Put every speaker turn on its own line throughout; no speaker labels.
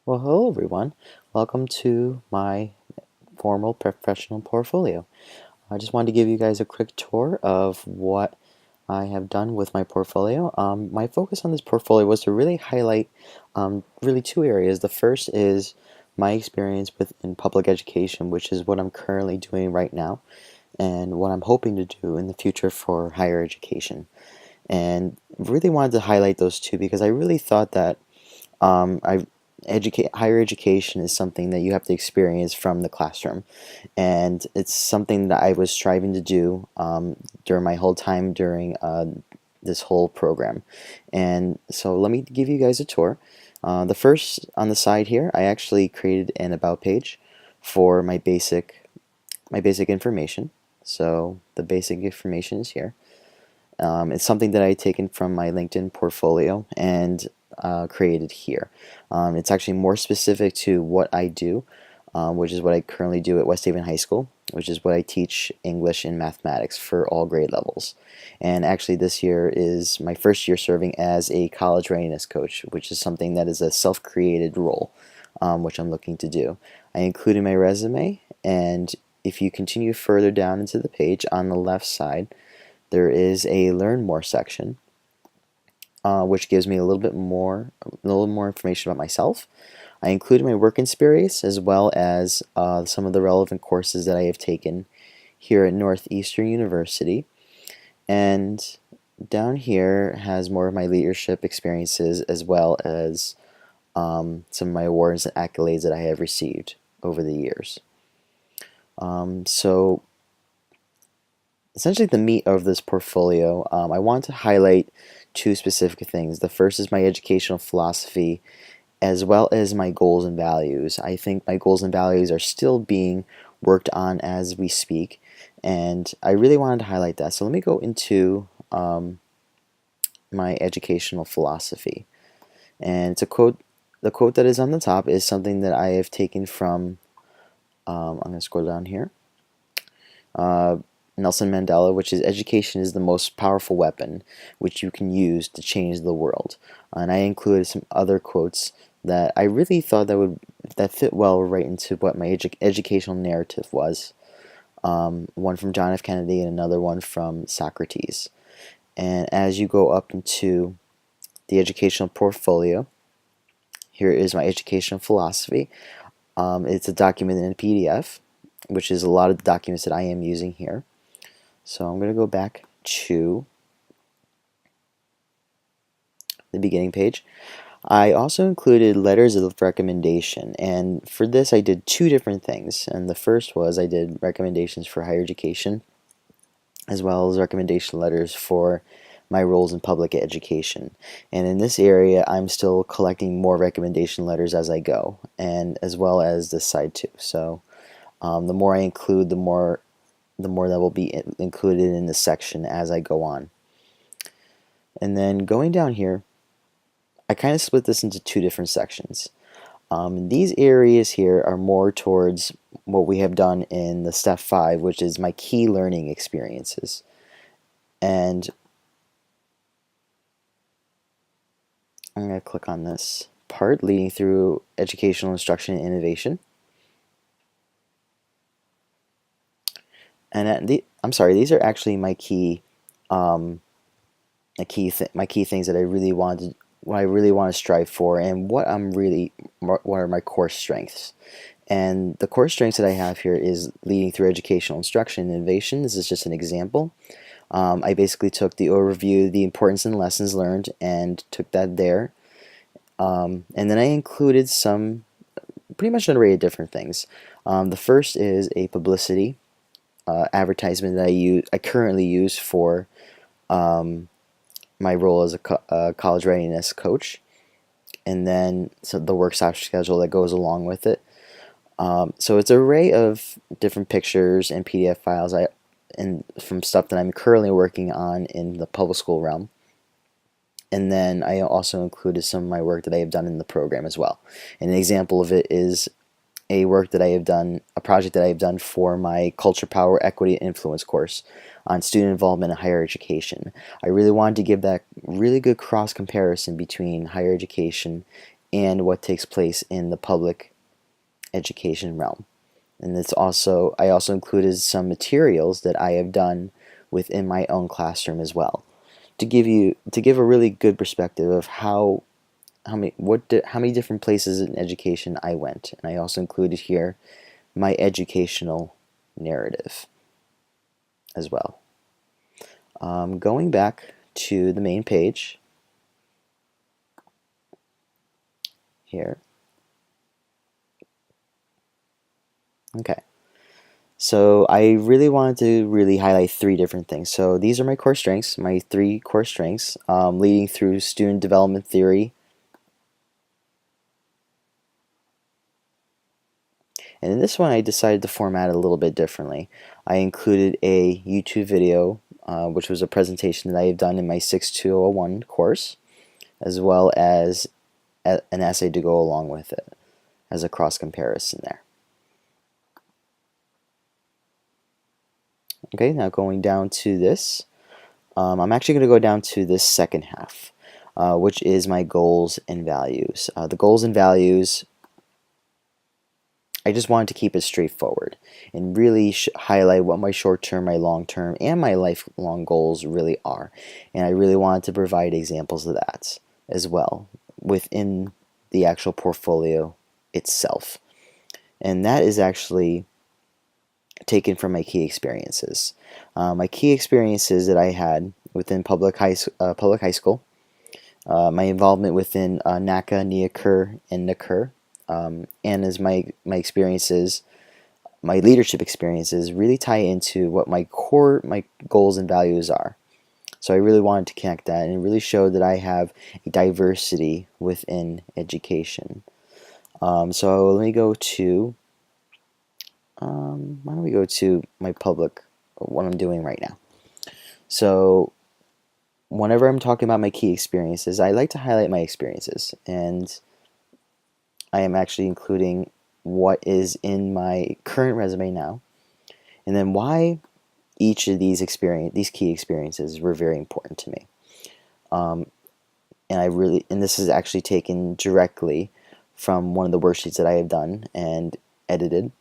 Well, hello everyone. Welcome to my formal professional portfolio. I just wanted to give you guys a quick tour of what I have done with my portfolio. My focus on this portfolio was to really highlight really two areas. The first is my experience in public education, which is what I'm currently doing right now, and what I'm hoping to do in the future for higher education. And really wanted to highlight those two because I really thought that I higher education is something that you have to experience from the classroom, and it's something that I was striving to do during my whole time during this whole program. And so let me give you guys a tour. The first on the side here, I actually created an about page for my basic information. So the basic information is here. It's something that I had taken from my LinkedIn portfolio and created here. It's actually more specific to what I do, which is what I currently do at West Haven High School, which is what I teach English and mathematics for all grade levels. And actually this year is my first year serving as a college readiness coach, which is something that is a self-created role, which I'm looking to do. I included my resume, and if you continue further down into the page on the left side, there is a learn more section, which gives me a little more information about myself. I included my work experience as well as some of the relevant courses that I have taken here at Northeastern University. And down here has more of my leadership experiences as well as some of my awards and accolades that I have received over the years. So essentially the meat of this portfolio, I want to highlight two specific things. The first is my educational philosophy as well as my goals and values. I think my goals and values are still being worked on as we speak, and I really wanted to highlight that. So let me go into my educational philosophy. And it's a quote. The quote that is on the top is something that I have taken from, I'm going to scroll down here. Nelson Mandela, which is education is the most powerful weapon which you can use to change the world. And I included some other quotes that I really thought that fit well right into what my educational narrative was. One from John F. Kennedy and another one from Socrates. And as you go up into the educational portfolio, here is my educational philosophy. It's a document in a PDF, which is a lot of the documents that I am using here. So I'm going to go back to the beginning page. I also included letters of recommendation, and for this I did two different things. And the first was I did recommendations for higher education as well as recommendation letters for my roles in public education. And in this area I'm still collecting more recommendation letters as I go, and as well as this side too. So the more I include, the more that will be included in this section as I go on. And then going down here, I kind of split this into two different sections. These areas here are more towards what we have done in the step 5, which is my key learning experiences. And I'm going to click on this part, leading through educational instruction and innovation. And these are actually my key things that I really wanted, what I really want to strive for, and what are my core strengths. And the core strengths that I have here is leading through educational instruction and innovation. This is just an example. I basically took the overview, the importance and lessons learned, and took that there. And then I included pretty much an array of different things. The first is a publicity advertisement that I currently use for my role as a college readiness coach, and then the workshop schedule that goes along with it. So it's an array of different pictures and PDF files and from stuff that I'm currently working on in the public school realm. And then I also included some of my work that I have done in the program as well. And an example of it is a project that I have done for my Culture, Power, Equity, and Influence course on student involvement in higher education. I really wanted to give that really good cross comparison between higher education and what takes place in the public education realm. And I also included some materials that I have done within my own classroom as well, to give a really good perspective of how many different places in education I went. And I also included here my educational narrative as well. Going back to the main page here. Okay. So I really wanted to really highlight three different things. So these are my core strengths, my three core strengths, leading through student development theory. And in this one, I decided to format it a little bit differently. I included a YouTube video, which was a presentation that I have done in my 6201 course, as well as an essay to go along with it as a cross comparison there. Okay, now going down to this, I'm actually going to go down to this second half, which is my goals and values. The goals and values, I just wanted to keep it straightforward and really highlight what my short-term, my long-term, and my lifelong goals really are. And I really wanted to provide examples of that as well within the actual portfolio itself. And that is actually taken from my key experiences. My key experiences that I had within public high school, my involvement within NACA, NEACUR, and NACUR, and as my experiences, my leadership experiences really tie into what my goals and values are. So I really wanted to connect that and really show that I have a diversity within education. So let me go to why don't we go to my public, what I'm doing right now. So whenever I'm talking about my key experiences, I like to highlight my experiences, and I am actually including what is in my current resume now, and then why each of these key experiences were very important to me. And this is actually taken directly from one of the worksheets that I have done and edited.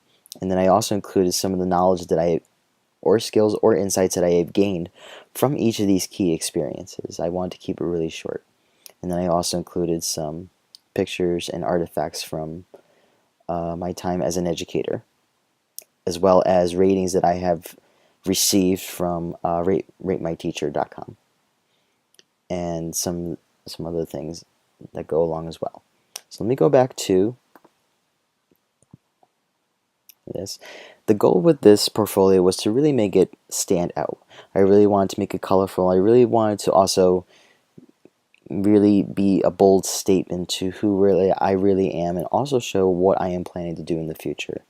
And then I also included some of the knowledge or skills or insights that I have gained from each of these key experiences. I wanted to keep it really short. And then I also included some pictures and artifacts from my time as an educator, as well as ratings that I have received from ratemyteacher.com, and some other things that go along as well. So let me go back to this. The goal with this portfolio was to really make it stand out. I really wanted to make it colorful. I really wanted to also really be a bold statement to who I really am, and also show what I am planning to do in the future.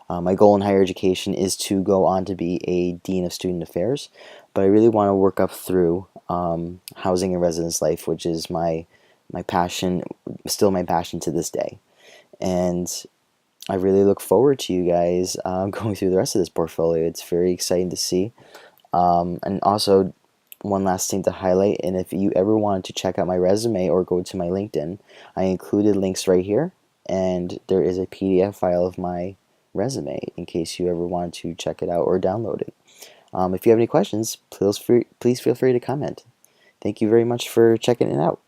My goal in higher education is to go on to be a Dean of Student Affairs, but I really want to work up through housing and residence life, which is my passion, still my passion to this day. And I really look forward to you guys going through the rest of this portfolio. It's very exciting to see. And also, one last thing to highlight, and if you ever wanted to check out my resume or go to my LinkedIn, I included links right here, and there is a PDF file of my resume in case you ever want to check it out or download it. If you have any questions, please feel free to comment. Thank you very much for checking it out.